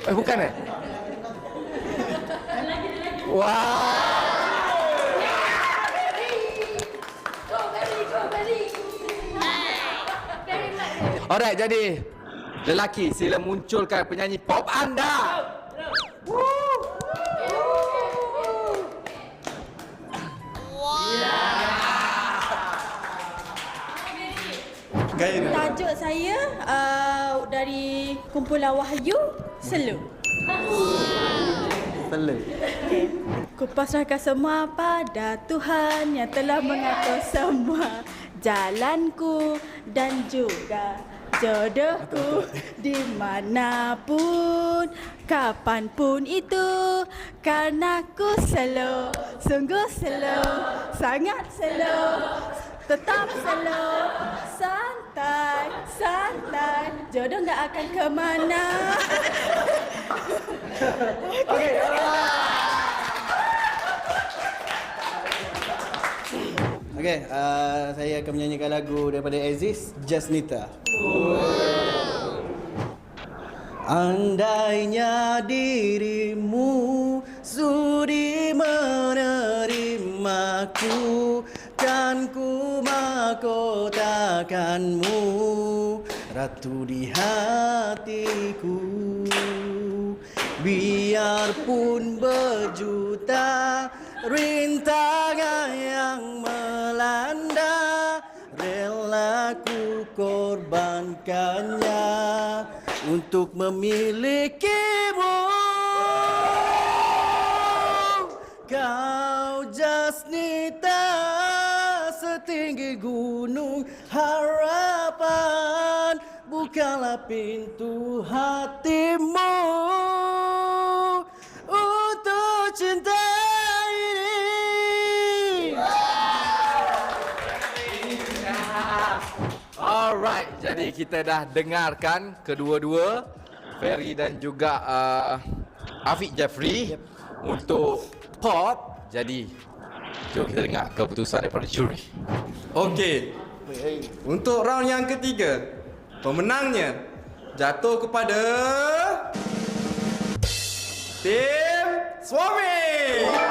Bukan Wah. Alright, jadi lelaki, sila munculkan penyanyi pop anda. Tajuk saya dari kumpulan Wahyu, Selu. Kupasrahkan semua pada Tuhan yang telah mengatur semua jalanku dan juga jodohku dimanapun, kapanpun itu, karena ku slow, sungguh slow, sangat slow, tetap slow, santai, santai, jodoh gak akan kemana. Okey. Okey, saya akan menyanyikan lagu daripada Aziz, Just Nita. Andainya dirimu sudi menerimaku, kan ku mahkotakanmu, ratu di hatiku. Biarpun berjuta rintangan yang melanda, rela ku korbankannya untuk memilikimu. Kau Just Nita, setinggi gunung harapan, bukalah pintu hatimu untuk cinta ini. Alright, jadi kita dah dengarkan kedua-dua, Ferry dan juga Afiq Jeffrey untuk pop. Jadi jom kita dengar keputusan daripada juri. Okey. Untuk round yang ketiga, pemenangnya jatuh kepada tim Suami.